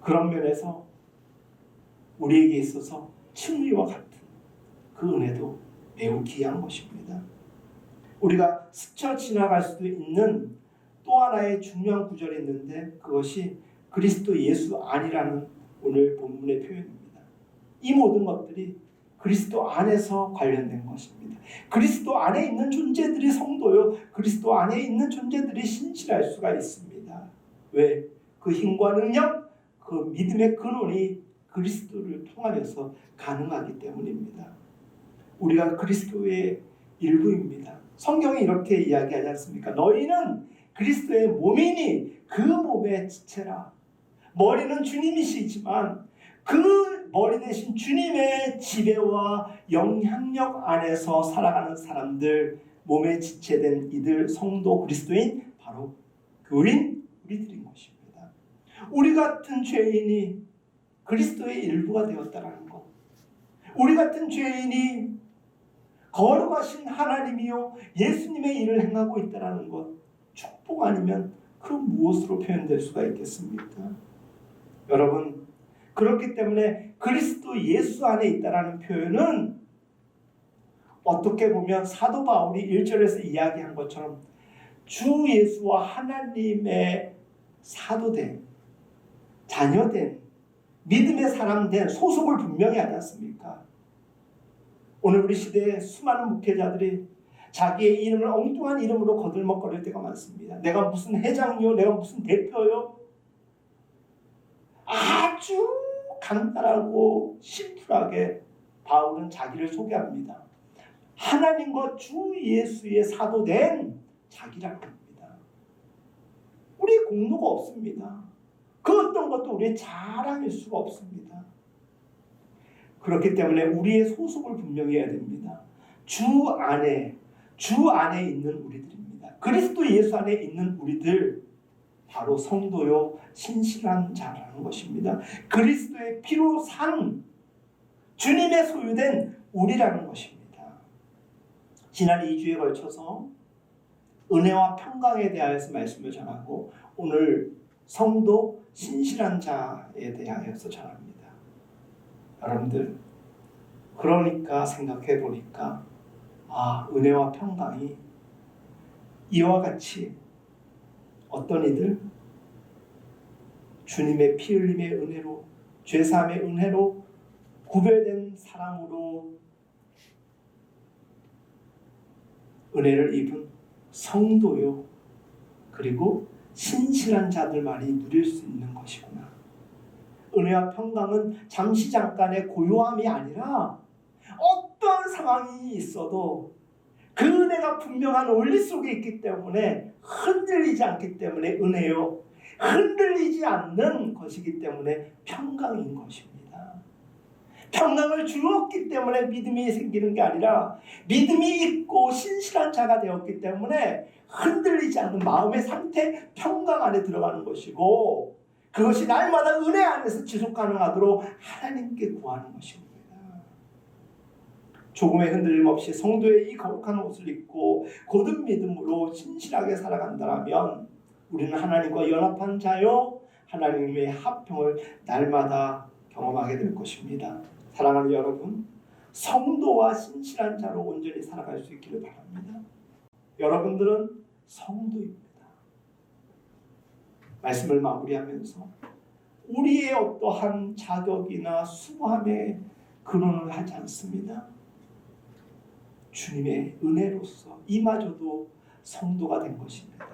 그런 면에서 우리에게 있어서 칭의와 같은 그 은혜도 매우 귀한 것입니다. 우리가 스쳐 지나갈 수도 있는 또 하나의 중요한 구절이 있는데 그것이 그리스도 예수 안이라는 오늘 본문의 표현입니다. 이 모든 것들이 그리스도 안에서 관련된 것입니다. 그리스도 안에 있는 존재들이 성도요, 그리스도 안에 있는 존재들이 신실할 수가 있습니다. 왜? 그 힘과 능력, 그 믿음의 근원이 그리스도를 통하여서 가능하기 때문입니다. 우리가 그리스도의 일부입니다. 성경이 이렇게 이야기하지 않습니까? 너희는 그리스도의 몸이니 그 몸의 지체라. 머리는 주님이시지만 그 머리 대신 주님의 지배와 영향력 안에서 살아가는 사람들, 몸의 지체된 이들, 성도 그리스도인, 바로 교인 우리들인 것입니다. 우리 같은 죄인이 그리스도의 일부가 되었다는 것, 우리 같은 죄인이 거룩하신 하나님이요 예수님의 일을 행하고 있다는 것, 축복 아니면 그 무엇으로 표현될 수가 있겠습니까? 여러분, 그렇기 때문에 그리스도 예수 안에 있다라는 표현은 어떻게 보면 사도 바울이 1절에서 이야기한 것처럼 주 예수와 하나님의 사도된, 자녀된, 믿음의 사람된 소속을 분명히 하지 않습니까? 오늘 우리 시대에 수많은 목회자들이 자기의 이름을 엉뚱한 이름으로 거들먹거릴 때가 많습니다. 내가 무슨 회장이요, 내가 무슨 대표요. 아주 간단하고 심플하게 바울은 자기를 소개합니다. 하나님과 주 예수의 사도된 자기라고 합니다. 우리 공로가 없습니다. 그 어떤 것도 우리의 자랑일 수가 없습니다. 그렇기 때문에 우리의 소속을 분명히 해야 됩니다. 주 안에 있는 우리들입니다. 그리스도 예수 안에 있는 우리들, 바로 성도요 신실한 자라는 것입니다. 그리스도의 피로 산 주님의 소유된 우리라는 것입니다. 지난 2주에 걸쳐서 은혜와 평강에 대하여서 말씀을 전하고, 오늘 성도 신실한 자에 대하여서 전합니다. 여러분들, 그러니까 생각해 보니까 은혜와 평강이 이와 같이 어떤 이들, 주님의 피 흘림의 은혜로, 죄사함의 은혜로 구별된 사람으로 은혜를 입은 성도요, 그리고 신실한 자들만이 누릴 수 있는 것이구나. 은혜와 평강은 잠시 잠깐의 고요함이 아니라 어떤 상황이 있어도 그 은혜가 분명한 원리 속에 있기 때문에 흔들리지 않기 때문에 은혜요, 흔들리지 않는 것이기 때문에 평강인 것입니다. 평강을 주었기 때문에 믿음이 생기는 게 아니라 믿음이 있고 신실한 자가 되었기 때문에 흔들리지 않는 마음의 상태, 평강 안에 들어가는 것이고, 그것이 날마다 은혜 안에서 지속 가능하도록 하나님께 구하는 것입니다. 조금의 흔들림 없이 성도의 이 거룩한 옷을 입고 곧은 믿음으로 신실하게 살아간다면 우리는 하나님과 연합한 자요, 하나님의 합평을 날마다 경험하게 될 것입니다. 사랑하는 여러분, 성도와 신실한 자로 온전히 살아갈 수 있기를 바랍니다. 여러분들은 성도입니다. 말씀을 마무리하면서 우리의 어떠한 자격이나 수고함에 근원을 하지 않습니다. 주님의 은혜로서 이마저도 성도가 된 것입니다.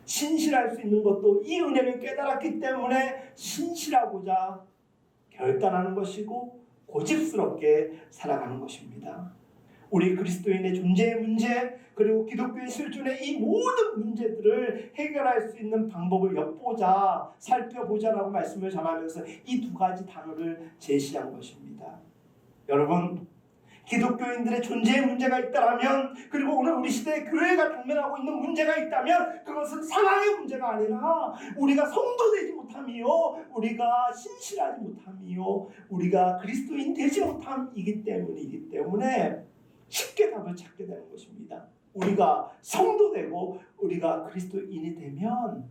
신실할 수 있는 것도 이 은혜를 깨달았기 때문에 신실하고자 결단하는 것이고 고집스럽게 살아가는 것입니다. 우리 그리스도인의 존재의 문제, 그리고 기독교의 실존의 이 모든 문제들을 해결할 수 있는 방법을 엿보자, 살펴보자라고 말씀을 전하면서 이 두 가지 단어를 제시한 것입니다. 여러분, 기독교인들의 존재의 문제가 있다면, 그리고 오늘 우리 시대의 교회가 당면하고 있는 문제가 있다면, 그것은 상황의 문제가 아니라 우리가 성도되지 못함이요, 우리가 신실하지 못함이요, 우리가 그리스도인 되지 못함이기 때문에 쉽게 답을 찾게 되는 것입니다. 우리가 성도되고 우리가 그리스도인이 되면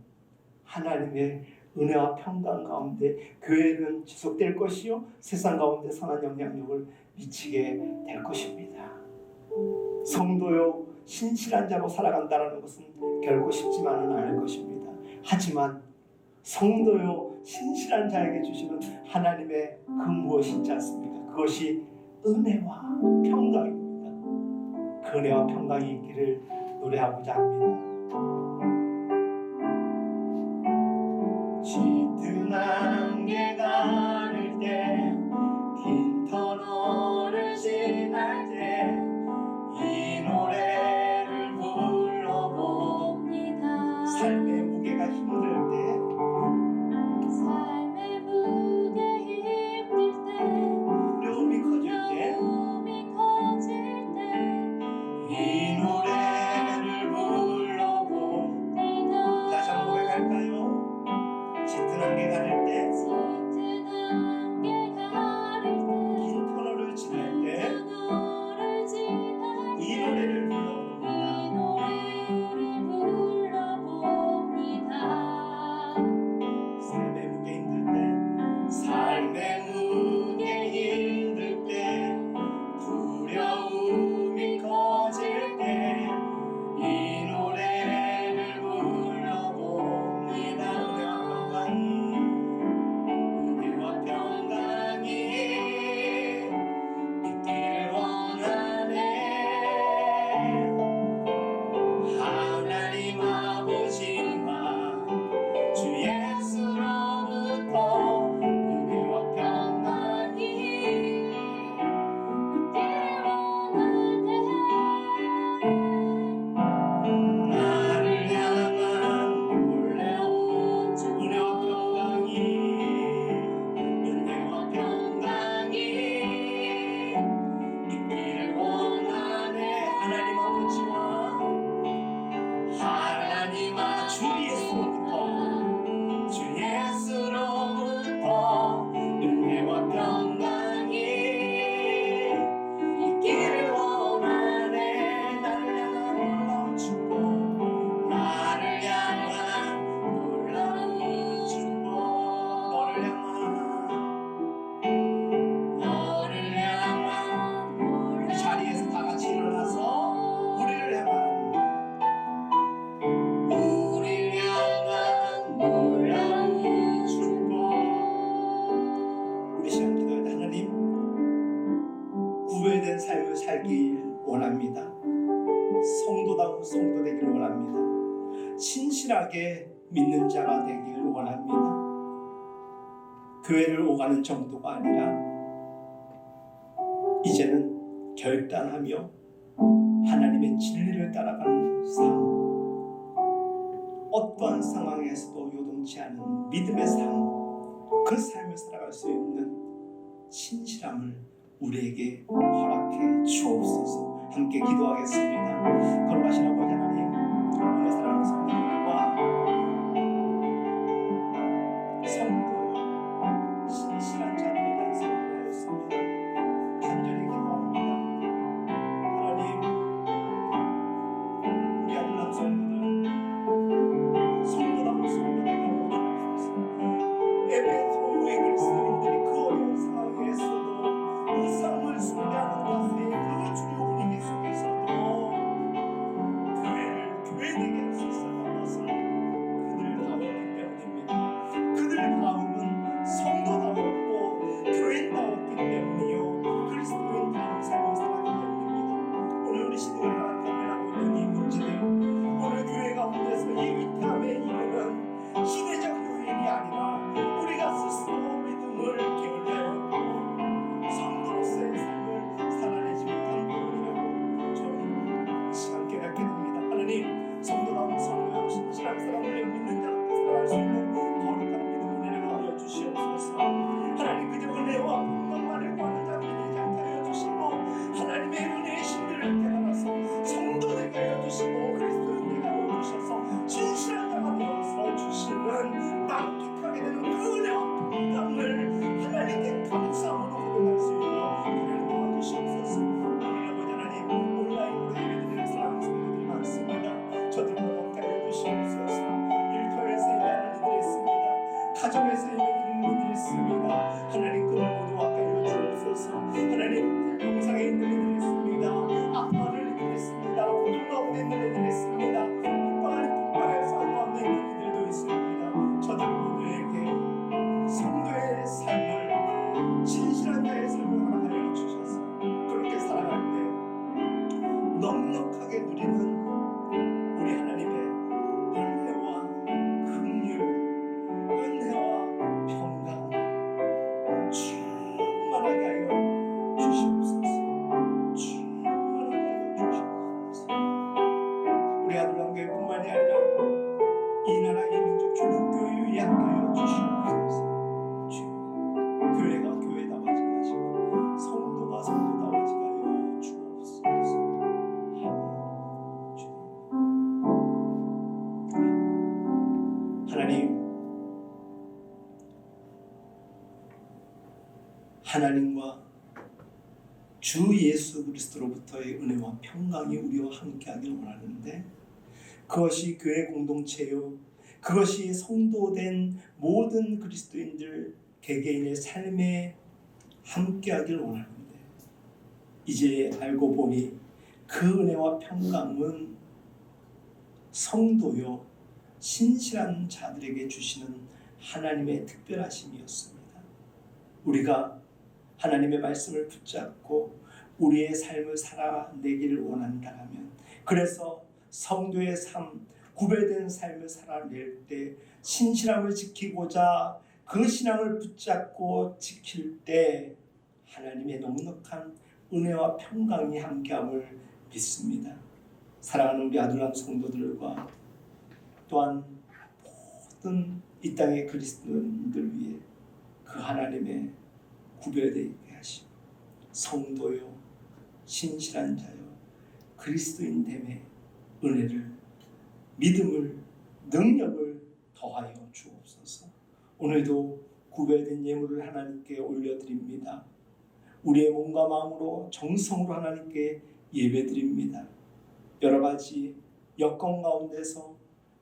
하나님의 은혜와 평강 가운데 교회는 지속될 것이요, 세상 가운데 선한 영향력을 미치게 될 것입니다. 성도요 신실한 자로 살아간다는 것은 결코 쉽지만은 않을 것입니다. 하지만 성도요 신실한 자에게 주시는 하나님의 그 무엇이 있지 않습니까? 그것이 은혜와 평강입니다. 그 은혜와 평강이 있기를 노래하고자 합니다. 짙은 안개가 가를 때, 긴 터널을 지날 때 이 노래를 불러봅니다. 삶의 무게가 힘들 때, 어려움이 커질 때, 이 노래를 불러봅니다. 다시 한번 고백할까요? 짙은 살길 원합니다. 성도다운 성도 되기를 원합니다. 신실하게 믿는 자가 되기를 원합니다. 교회를 오가는 정도가 아니라 이제는 결단하며 하나님의 진리를 따라가는 삶, 어떠한 상황에서도 요동치 않은 믿음의 삶, 그 삶을 살아갈 수 있는 신실함을 우리에게 허락해 주옵소서. 함께 기도하겠습니다. 거룩하신 아버지 하나님, 오늘 사랑하는 성도들과 성도요 신실한 자들이 단속하였습니다. 간절히 기도합니다. 하나님, 우리 아들랑 성도들 성도다운 성도되게 하여 주옵소서. 예배 소유의 그리스도인들이 그 어려운 상황에서도 우상을 숭배하는 가운데 그 주요 분위기 속에서도 교회를 교회되게 할 수 있었던 것은 그들다웠기 때문입니다. 그들다움은 성도다웠고 교회다웠기 때문이요 그리스도인다운 삶을 살았기 때문입니다. 오늘 우리 시대를 나타내고 있는 이 문제들, 오늘 교회 가운데서 이 위태함에 이르는 시대적 요인이 아니라 우리가 스스로 믿음을 게을러하였고 성도로서의 삶을 살아내지 못한 부분이라고 저는 시간 깨닫게 됩니다. 하나님, 성도다운 성도요 신실한 사람을 믿는 자답게 살아갈 수 있는 거룩한 믿음 은혜를 하여 주시옵소서. 하나님, 그저 은혜와 평강만을 구하는 자들이 되지 않게 하여 주시고 하나님의 은혜의 신비를 깨달아서 성도되게 하여 주시고 그리스도인되게 하여 주셔서 진실한 자가 되어서 주시는 만끽하게 되는 그 은혜와 평강을 하나님께 감사함으로 고백할 수 있는 하나님 도와주시옵소서. 오늘 아버지 하나님, 온라인으로 예배드리는 사랑하는 성도들이 많습니다. 저들과 함께 하여 주시옵소서. 일터에서 예배하는 이들이 있습니다. 가정에서 예배드리는 이들이 있습니다. 하나님, 그들 모두 함께 하여 주옵소서. 하나님, 영상에 있는 이들이 있습니다. 아파하는 이들이 있습니다. 고통 가운데 있는 이들이 있습니다. 폭발에서 가운데 있는 이들도 있습니다. 저들 모두에게 성도의 삶을, 진실한 자의 삶을 허락하여 주셔서 그렇게 살아갈 때 넉넉하게 누리는 우리 하나님의 은혜와 긍휼, 은혜와 평강 충만하게 하여 주시옵소서. 충만하게 하여 주시옵소서. 우리 아들왕교회뿐만이 아니라 이 나라 이 민족 조국교회 위에 함께하여 주시옵소서. 교회가 교회다워지게 하시고 성도가 성도다워지게 하여 주옵소서. 하나님, 하나님과 주 예수 그리스도로부터의 은혜와 평강이 우리와 함께하길 원하는데 그것이 교회 공동체요, 그것이 성도된 모든 그리스도인들 개개인의 삶에 함께하길 원하는데 이제 알고 보니 그 은혜와 평강은 성도요 신실한 자들에게 주시는 하나님의 특별하심이었습니다. 우리가 하나님의 말씀을 붙잡고 우리의 삶을 살아내기를 원한다면, 그래서 성도의 삶, 구별된 삶을 살아낼 때 신실함을 지키고자 그 신앙을 붙잡고 지킬 때 하나님의 넉넉한 은혜와 평강이 함께함을 믿습니다. 사랑하는 우리 아들람 성도들과 또한 모든 이 땅의 그리스도인들 위해 그 하나님의 구별되게 하시고 성도요 신실한 자요 그리스도인됨의 은혜를, 믿음을, 능력을 더하여 주옵소서. 오늘도 구별된 예물을 하나님께 올려드립니다. 우리의 몸과 마음으로 정성으로 하나님께 예배드립니다. 여러 가지 여건 가운데서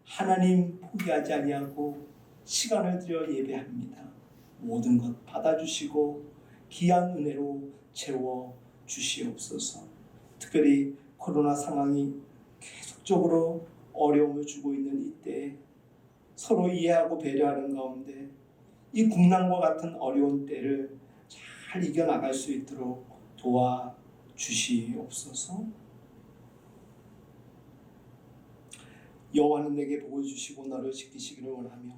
하나님 포기하지 아니하고 시간을 들여 예배합니다. 모든 것 받아주시고 귀한 은혜로 채워 주시옵소서. 특별히 코로나 상황이 계속적으로 어려움을 주고 있는 이때 서로 이해하고 배려하는 가운데 이 국난과 같은 어려운 때를 잘 이겨나갈 수 있도록 도와 주시옵소서. 여호와는 내게 복을 주시고 너를 지키시기를 원하며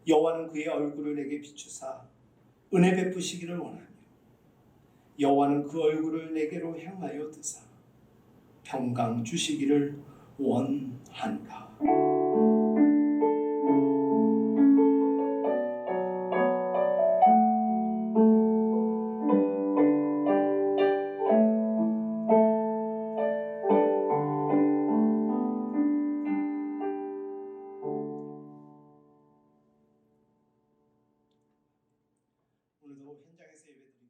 여호와는 그의 얼굴을 내게 비추사 은혜 베푸시기를 원하며 여호와는 그 얼굴을 내게로 향하여 드사 평강 주시기를 원한가. 오늘도 현장에서 예배드리는